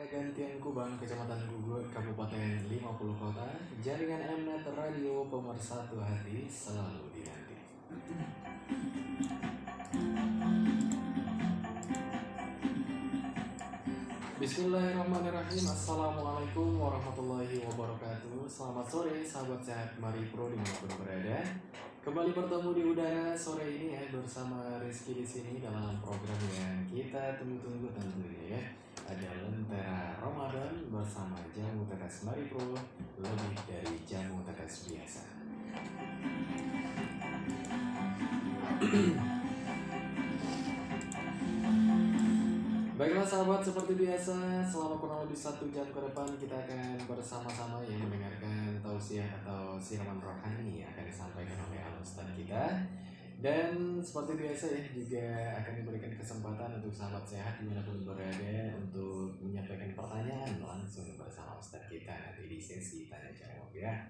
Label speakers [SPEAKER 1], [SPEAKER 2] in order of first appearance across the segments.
[SPEAKER 1] Gantian Kubang, Kecamatan Gugur, Kabupaten 50 Kota, jaringan Mnet Radio pemersatu hati selalu dinanti. Bismillahirrahmanirrahim. Assalamualaikum warahmatullahi wabarakatuh. Selamat sore sahabat sehat Mari Pro dimanapun berada. Kembali bertemu di udara sore ini ya bersama Rizky di sini dalam program yang kita tunggu-tunggu tentunya ya. Ada Lentera Ramadan bersama jamu tetes Mari Pro, lebih dari jamu tetes biasa. Baiklah sahabat, seperti biasa selama kurang lebih 1 jam ke depan kita akan bersama-sama ya mendengarkan tausiah atau siraman rohani yang akan disampaikan oleh Al-Ustaz kita. Dan seperti biasa ya juga akan diberikan kesempatan untuk sahabat sehat dimanapun berada untuk menyampaikan pertanyaan langsung bersama Ustaz kita nanti di sesi tanya jawab ya.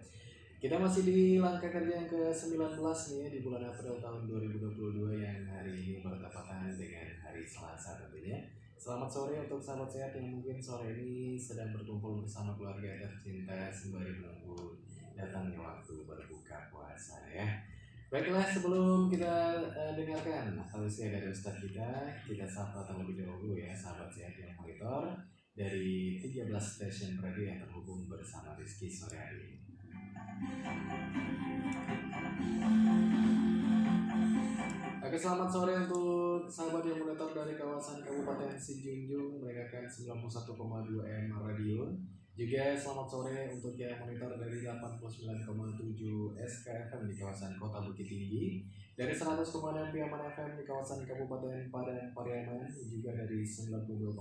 [SPEAKER 1] Kita masih di langkah kerja yang ke-19 nih ya, di bulan April tahun 2022 yang hari ini bertepatan dengan hari Selasa tentunya. Selamat sore untuk sahabat sehat yang mungkin sore ini sedang berkumpul bersama keluarga tercinta sembari menunggu datangnya waktu berbuka puasa ya. Baiklah, sebelum kita dengarkan tausiah dari Ustadz kita sapa terlebih dahulu ya sahabat sehat yang monitor dari 13 stasiun radio yang terhubung bersama Rizky sore hari ini. Oke, selamat sore untuk sahabat yang monitor dari kawasan Kabupaten Sijunjung mendengarkan 91,2 M Radio. Juga selamat sore untuk yang monitor dari 89,7 SKFM di kawasan Kota Bukit Tinggi, dari 100,6 Piaman FM di kawasan Kabupaten Padang Pariaman, juga dari 92,0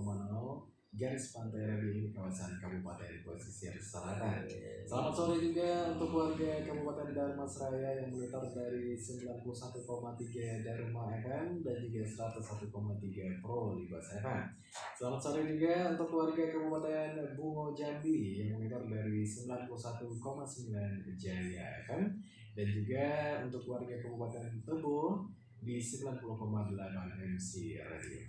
[SPEAKER 1] Garis Pantai Radio di kawasan Kabupaten Pesisir Selatan. Selamat sore juga untuk warga Kabupaten Dharmasraya yang monitor dari 91,3 Dharma FM dan juga 101,3 Pro Libas FM. Selamat sore juga untuk warga Kabupaten Bungo Jambi yang monitor dari 91,9 Jaya FM dan juga untuk warga Kabupaten Tebo di 90,8 MC Radio.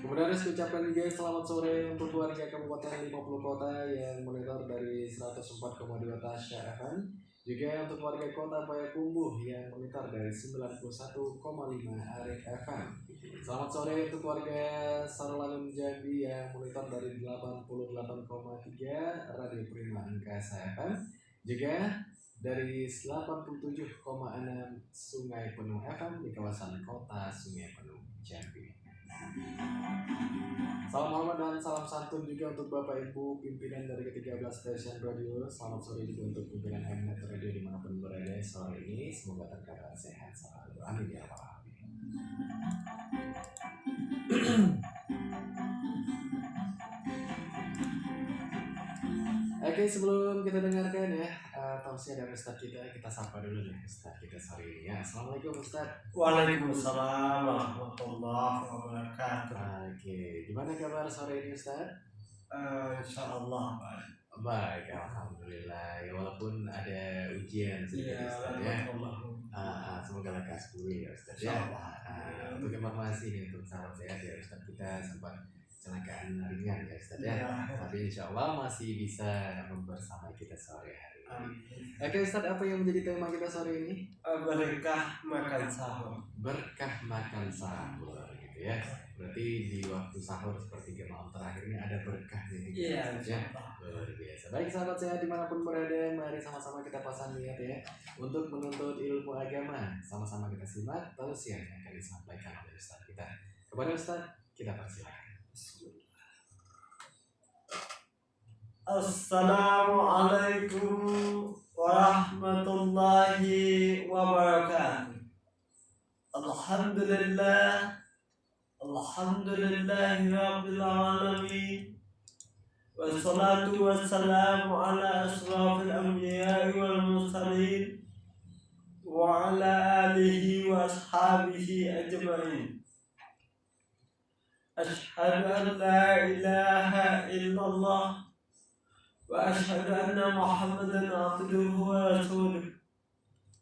[SPEAKER 1] Kemudian saya ucapkan juga selamat sore untuk warga Kabupaten 50 Kota yang monitor dari 104,2 Tasya FM. Juga untuk warga Kota Payakumbuh yang monitor dari 91,5 Arif FM. Selamat sore untuk warga Sarolangun Jambi yang monitor dari 88,3 Radio Prima Angkasa FM. Juga dari 87,6 Sungai Penuh FM di kawasan Kota Sungai Penuh Jambi. Salam hormat dan salam santun juga untuk Bapak Ibu pimpinan dari ke-13 stasiun radio. Selamat sore juga untuk pimpinan Mnet Radio dimanapun berada sore ini. Semoga terkadang sehat selalu. Amin ya rabbal alamin. Oke, sebelum kita dengarkan ya tausiah dari Ustadz kita sapa dulu nih Ustadz kita sore ini ya. Assalamualaikum Ustadz.
[SPEAKER 2] Waalaikumsalam warahmatullahi wabarakatuh.
[SPEAKER 1] Oke, gimana kabar sore ini Ustadz?
[SPEAKER 2] Insyaallah
[SPEAKER 1] baik, alhamdulillah. Ya, walaupun ada ujian sedikit Ustadz ya. Semoga lekas dulu ya Ustadz ya. Untuk informasi nih untuk sahabat sehat ya Ustadz kita sempat kecelakaan ringan ya Ustadz ya. Tapi insya Allah masih bisa membersamai kita sore hari ini. Oke Ustadz, apa yang menjadi tema kita sore ini?
[SPEAKER 2] Berkah makan sahur.
[SPEAKER 1] Berkah makan sahur gitu ya. Berarti di waktu sahur seperti malam terakhir ini ada berkah gitu ya. Luar biasa. Baik sahabat sehat dimanapun berada, mari sama-sama kita pasang niat ya untuk menuntut ilmu agama. Sama-sama kita simak tausiah yang akan disampaikan oleh Ustadz kita. Kepada Ustadz kita persilakan.
[SPEAKER 2] Assalamualaikum warahmatullahi wabarakatuh. Alhamdulillahi rabbil alamin. Wassalatu wassalamu ala asrafil anbiya'i wal mursalin wa ala alihi wa ashabihi ajma'in. Ashhadu an la ilaha illallah wa ashhadu anna Muhammadan abduhu wa rasuluh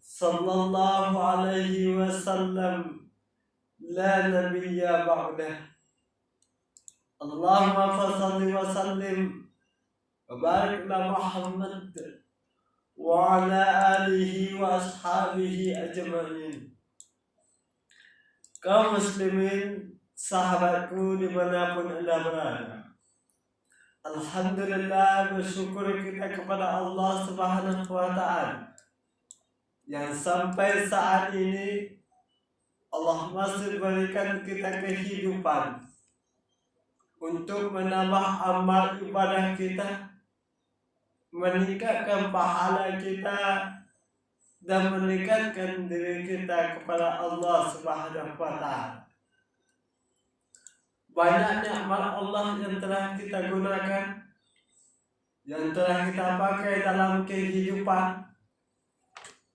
[SPEAKER 2] sallallahu alaihi wasallam لا نبي بعده. اللهم صل وسلم وبارك على محمد وعلى آله وأصحابه أجمعين. Kaum muslimin, sahabatku dimanapun Anda berada, alhamdulillah, bersyukur kita kepada Allah Subhanahu wa Ta'ala yang sampai saat ini Allah masih berikan kita kehidupan untuk menambah amal ibadah kita, meningkatkan pahala kita, dan mendekatkan diri kita kepada Allah Subhanahu wa Ta'ala. Banyak nikmat Allah yang telah kita gunakan, yang telah kita pakai dalam kehidupan,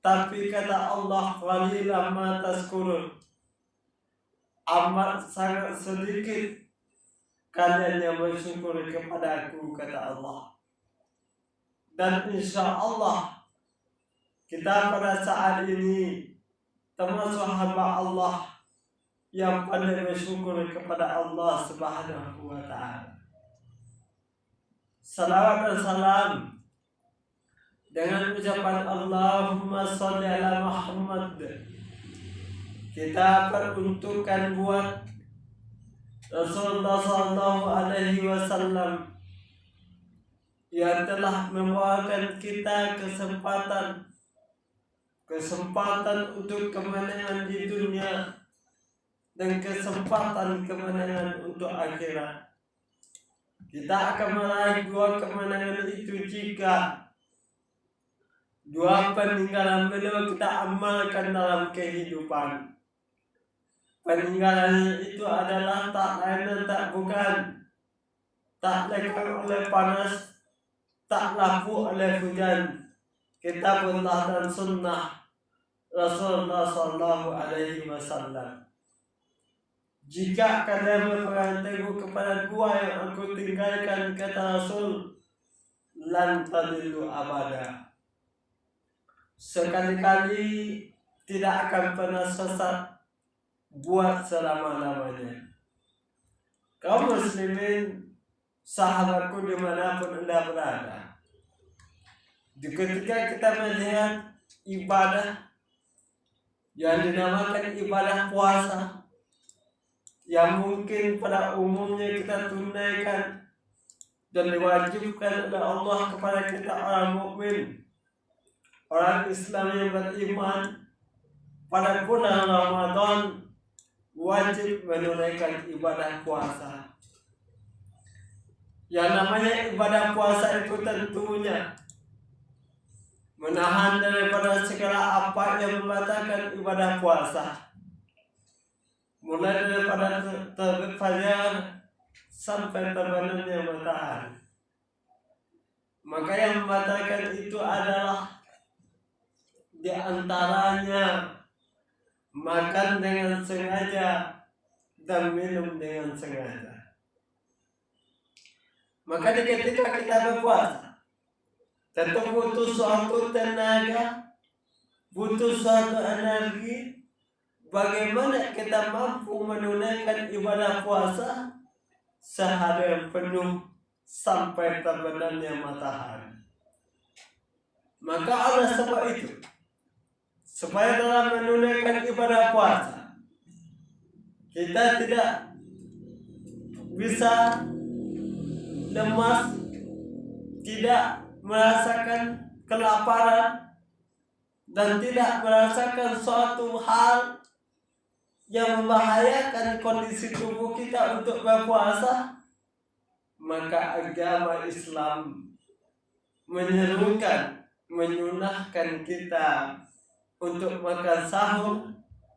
[SPEAKER 2] tapi kata Allah, qalilan ma tazkurun, amat sangat sedikit kalian yang bersyukur kepadaku, kata Allah. Dan insya Allah kita pada saat ini termasuk hamba Allah yang pandai bersyukur kepada Allah Subhanahu wa Ta'ala. Salawat dan salam dengan ucapan Allahumma sholli ala Muhammad kita peruntukkan buat Rasulullah Sallallahu Alaihi Wasallam yang telah membawakan kita kesempatan untuk kemenangan di dunia dan kesempatan kemenangan untuk akhirat. Kita akan meraih dua kemenangan itu jika dua peninggalan beliau kita amalkan dalam kehidupan. Peninggalan itu adalah tak lain dan tak bukan, tak lekang oleh panas, tak lapu oleh hujan, kitabullah dan sunnah Rasulullah Sallallahu Alaihi Wasallam. Jika kalian berpegang teguh kepada dua yang aku tinggalkan, kata Rasul, lan tadillu abada, sekali-kali tidak akan pernah sesat buat selama-lamanya. Kaum muslimin, sahabatku dimanapun Anda berada, ketika kita melihat ibadah yang dinamakan ibadah puasa, yang mungkin pada umumnya kita tunaikan dan diwajibkan oleh Allah kepada kita orang mukmin, orang Islam yang beriman, pada bulan Ramadan wajib menunaikan ibadah puasa. Yang namanya ibadah puasa itu tentunya menahan daripada segala apa yang membatalkan ibadah puasa, mulai daripada terbit fajar sampai terbenamnya matahari. Maka yang membatalkan itu adalah di antaranya makan dengan sengaja dan minum dengan sengaja. Maka ketika kita berpuasa, tentu butuh suatu tenaga, butuh suatu energi. Bagaimana kita mampu menunaikan ibadah puasa seharian penuh sampai terbenamnya matahari? Maka oleh sebab itu, supaya dalam menunaikan ibadah puasa kita tidak bisa lemas, tidak merasakan kelaparan, dan tidak merasakan suatu hal yang membahayakan kondisi tubuh kita untuk berpuasa, maka agama Islam menyerukan, menyunahkan kita untuk makan sahur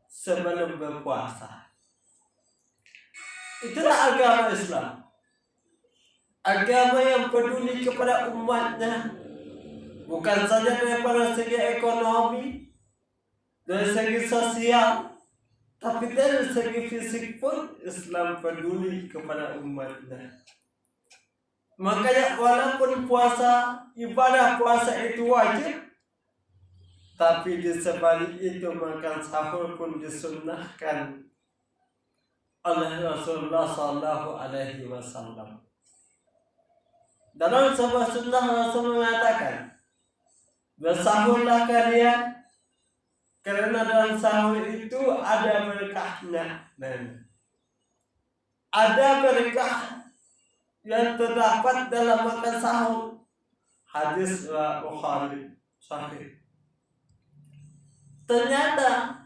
[SPEAKER 2] sebelum berpuasa. Itulah agama Islam. Agama yang peduli kepada umatnya, bukan saja daripada segi ekonomi, dari segi sosial, tapi dari segi fisik pun Islam peduli kepada umatnya. Makanya walaupun puasa, ibadah puasa itu wajib, tapi di sebalik itu makan sahur pun disunnahkan oleh Rasulullah Sallallahu Alaihi Wasallam. Dalam sebuah sunnah Rasul mengatakan, bersahurlah kalian karena dalam sahur itu ada berkahnya. Dan ada berkah yang terdapat dalam makan sahur. Hadis Bukhari sahih. Ternyata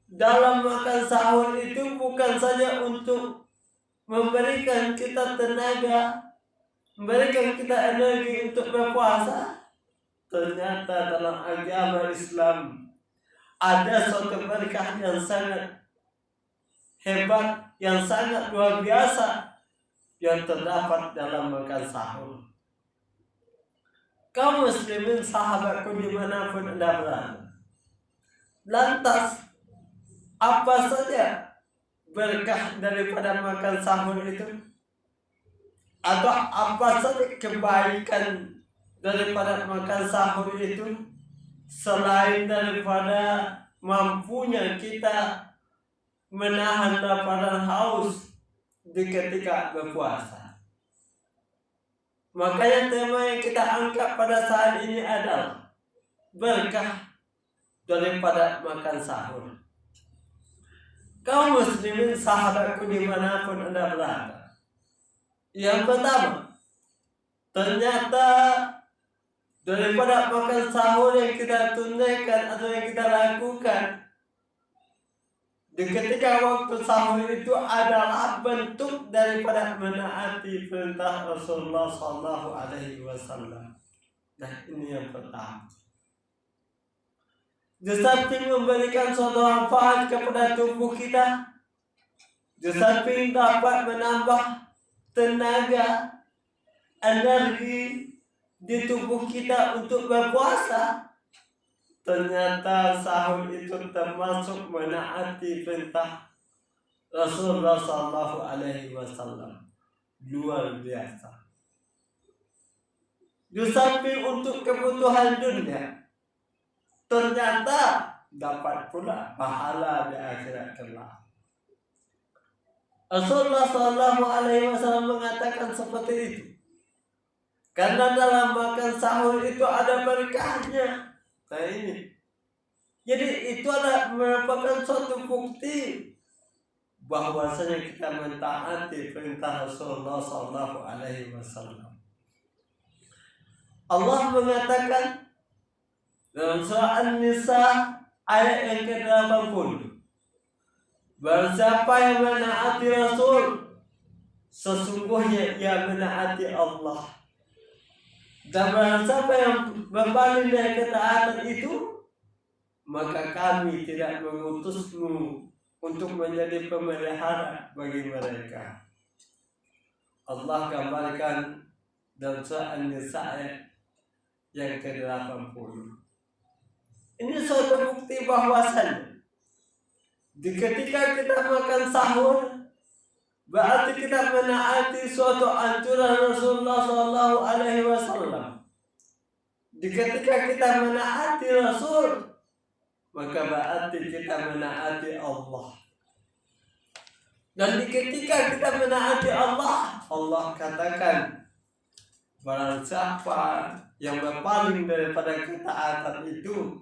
[SPEAKER 2] dalam makan sahur itu bukan saja untuk memberikan kita tenaga, memberikan kita energi untuk berpuasa. Ternyata dalam agama Islam ada suatu berkah yang sangat hebat, yang sangat luar biasa yang terdapat dalam makan sahur. Kaum muslimin sahabatku dimanapun Anda berada, lantas apa saja berkah daripada makan sahur itu? Atau apa saja kebaikan daripada makan sahur itu? Selain daripada mampunya kita menahan lapar haus di ketika berpuasa. Makanya tema yang kita angkat pada saat ini adalah berkah daripada makan sahur. Kaum muslimin sahabatku dimanapun Anda berada, yang pertama, ternyata daripada makan sahur yang kita tunaikan atau yang kita lakukan di ketika waktu sahur itu adalah bentuk daripada menaati perintah Rasulullah Sallallahu Alaihi Wasallam. Nah, ini yang pertama. Di samping memberikan suatu manfaat kepada tubuh kita, di samping dapat menambah tenaga, energi di tubuh kita untuk berpuasa, ternyata sahur itu termasuk menaati perintah Rasulullah Sallallahu Alaihi Wasallam. Luar biasa. Di samping untuk kebutuhan dunia, ternyata dapat pula pahala di akhirat kelak. Rasulullah Sallallahu Alaihi Wasallam mengatakan seperti itu. Karena dalam makan sahur itu ada berkahnya. Nah ini. Jadi itu adalah merupakan suatu bukti bahwasanya kita mentaati perintah Rasulullah Sallallahu Alaihi Wasallam. Allah mengatakan dalam surah An-Nisa ayat yang ke-80, barang siapa yang menaati Rasul, sesungguhnya ia menaati Allah. Dan barang siapa yang berpaling dari ketaatan itu, maka kami tidak mengutusmu untuk menjadi pemelihara bagi mereka. Allah gambarkan dalam surah An-Nisa yang ke-80. Ini suatu bukti bahwasannya di ketika kita makan sahur, berarti kita menaati suatu anjuran Rasulullah Sallallahu Alaihi Wasallam. Di ketika kita menaati Rasul, maka berarti kita menaati Allah. Dan di ketika kita menaati Allah, Allah katakan, barang siapa yang berpaling daripada ketaatan itu,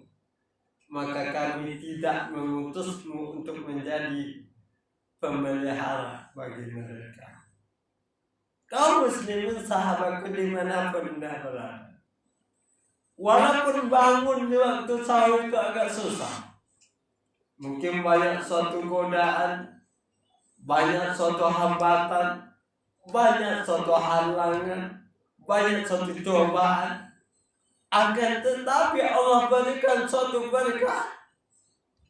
[SPEAKER 2] maka kami tidak mengutusmu untuk menjadi pemelihara bagi mereka. Kaum muslimin sahabatku dimanapun Anda berada, walaupun bangun di waktu sahur itu agak susah, mungkin banyak suatu godaan, banyak suatu hambatan, banyak suatu halangan, banyak suatu cobaan, akan tetapi Allah berikan suatu berkah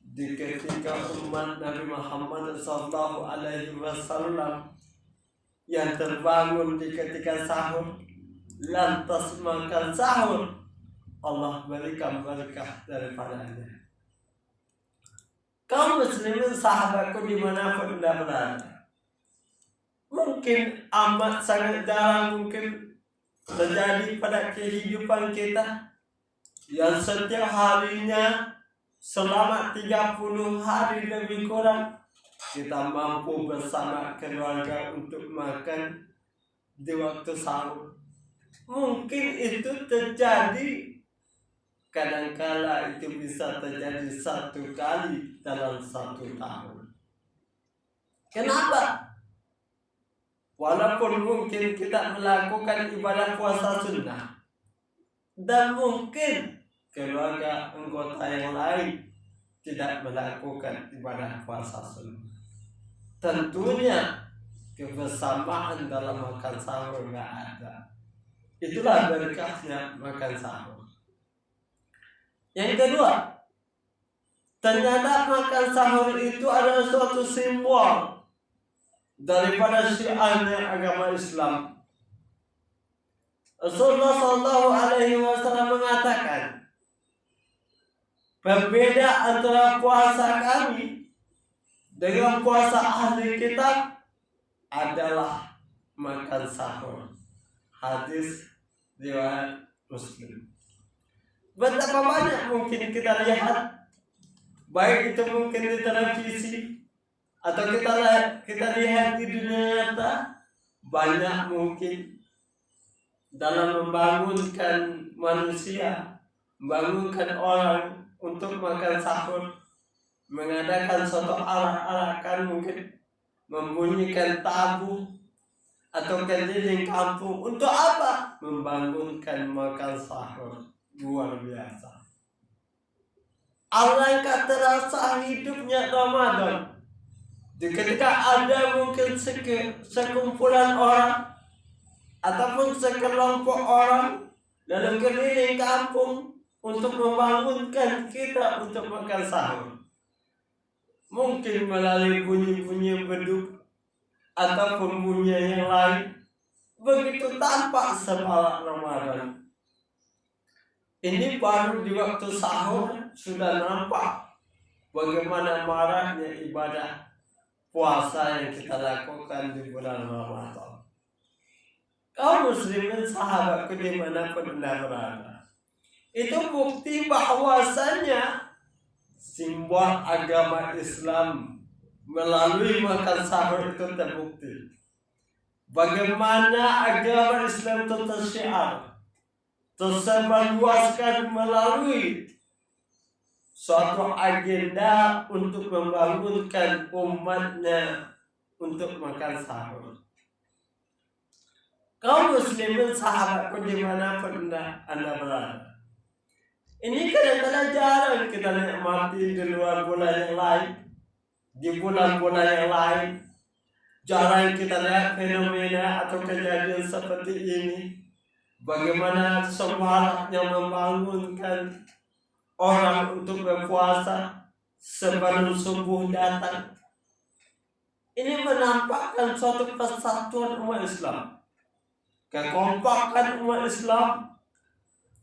[SPEAKER 2] di ketika umat Nabi Muhammad Sallallahu Alaihi Wasallam yang terbangun di ketika sahur, lantas makan sahur, Allah berikan berkah daripadanya. Kaum muslimin sahabatku dimanapun Anda berada, mungkin amat sangat jarang mungkin terjadi pada kehidupan kita yang setiap harinya selama 30 hari lebih kurang kita mampu bersama keluarga untuk makan di waktu sahur. Mungkin itu terjadi, kadangkala itu bisa terjadi 1 kali dalam 1 tahun. Kenapa? Walaupun mungkin kita melakukan ibadah puasa sunnah, dan mungkin keluarga anggota yang lain tidak melakukan ibadah puasa sunnah, tentunya kebersamaan dalam makan sahur nggak ada. Itulah berkahnya makan sahur. Yang kedua, ternyata makan sahur itu adalah suatu simbol daripada syiarnya agama Islam. Rasulullah SAW mengatakan, berbeda antara puasa kami dengan puasa ahli kitab adalah makan sahur. Hadis riwayat Muslim. Betapa banyak mungkin kita lihat, baik itu mungkin di televisi atau kita lihat di dunia nyata, banyak mungkin dalam membangunkan manusia, membangunkan orang untuk makan sahur, mengadakan suatu arak-arakan, mungkin membunyikan tabu atau keliling kampung. Untuk apa? Membangunkan makan sahur. Luar biasa. Alangkah terasa hidupnya Ramadan ketika ada mungkin sekumpulan orang ataupun sekelompok orang dalam keliling kampung untuk membangunkan kita untuk makan sahur. Mungkin melalui bunyi-bunyi beduk ataupun bunyi yang lain. Begitu tampak semarak Ramadan. Ini baru di waktu sahur sudah nampak bagaimana maraknya ibadah puasa yang kita lakukan di bulan Ramadan. Kaum muslimin sahabatku dimanapun Anda berada, itu bukti bahwasannya simbol agama Islam melalui makan sahur itu terbukti. Bagaimana agama Islam itu tersyiar, tersebarluaskan melalui suatu agenda untuk membangunkan umatnya untuk makan sahur. Kaum muslimin sahabatku dimanapun Anda berada, ini kadang-kadang jarang kita nikmati di luar bulan yang lain. Di bulan-bulan yang lain jarang kita lihat fenomena atau kejadian seperti ini. Bagaimana semangatnya membangunkan orang untuk berpuasa sebelum subuh datang. Ini menampakkan suatu persatuan umat Islam, kekompakan umat Islam,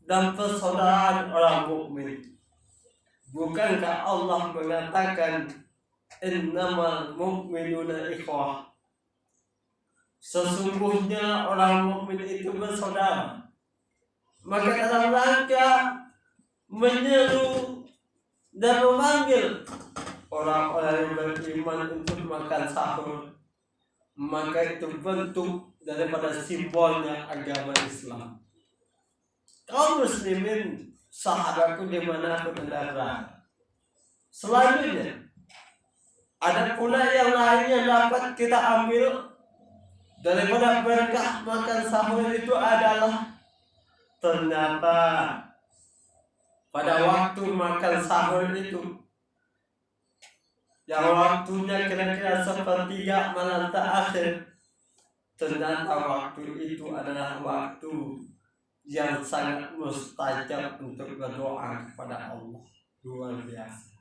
[SPEAKER 2] dan persaudaraan orang mukmin. Bukankah Allah mengatakan innamal mu'minuna ikhwah? Sesungguhnya orang mukmin itu bersaudara. Maka dalam rangka menyeru dan memanggil orang-orang yang beriman untuk makan sahur, maka itu bentuk daripada simbolnya agama Islam. Kaum muslimin sahabatku dimanapun Anda berada, selanjutnya ada pula yang lain yang dapat kita ambil daripada berkah makan sahur itu adalah ternyata pada waktu makan sahur itu, yang waktunya kira-kira sepertiga malam terakhir, ternyata waktu itu adalah waktu yang sangat mustajab untuk berdoa kepada Allah. Luar biasa.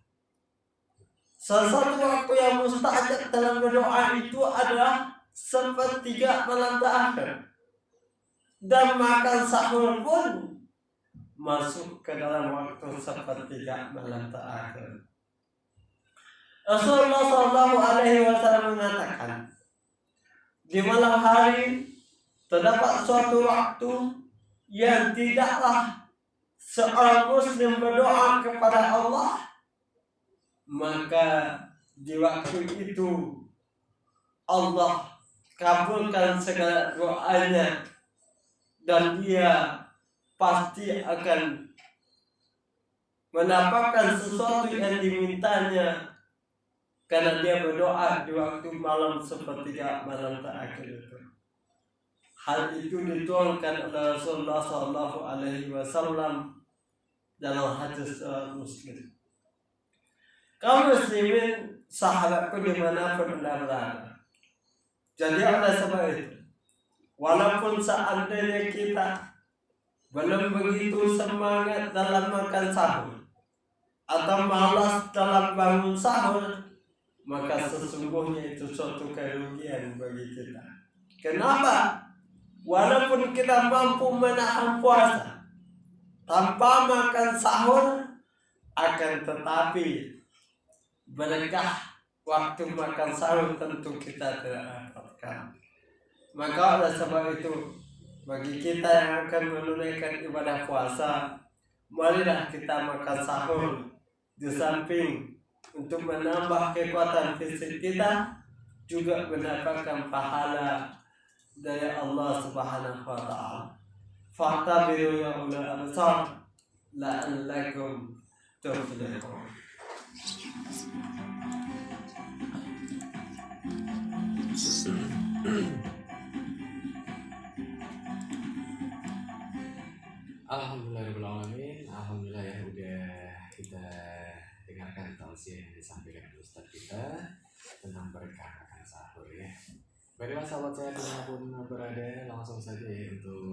[SPEAKER 2] Salah satu waktu yang mustajab dalam berdoa itu adalah sepertiga malam terakhir. Dan makan sahur pun masuk ke dalam waktu sepertiga malam terakhir. Rasulullah SAW mengatakan, di malam hari terdapat suatu waktu yang tidaklah seorang muslim berdoa kepada Allah, maka di waktu itu Allah kabulkan segala doanya dan dia pasti akan mendapatkan sesuatu yang dimintanya karena dia berdoa di waktu malam sepertiga malam terakhir itu. Hal itu dituangkan oleh Rasulullah SAW dalam hadis Muslim. Kaum muslimin sahabatku dimanapun anda berada. Jadi oleh sebab itu, walaupun seandainya kita belum begitu semangat dalam makan sahur atau malas dalam bangun sahur, maka sesungguhnya itu suatu kerugian bagi kita. Kenapa? Walaupun kita mampu menahan puasa tanpa makan sahur, akan tetapi berkah waktu makan sahur tentu kita tidak dapatkan. Maka oleh sebab itu, bagi kita yang akan menunaikan ibadah puasa, marilah kita makan sahur. Di samping untuk menambah kekuatan fisik kita, juga mendapatkan pahala dari Allah Subhanahu wa Ta'ala. Fa'tabiru ya ulul absar la'allakum tuflihun.
[SPEAKER 1] Alhamdulillahirrahmanirrahim. Alhamdulillah ya udah kita dengarkan tausiah yang disampaikan Ustaz kita tentang berkah makan sahur ya. Baiklah sahabat saya dimanapun berada, langsung saja ya untuk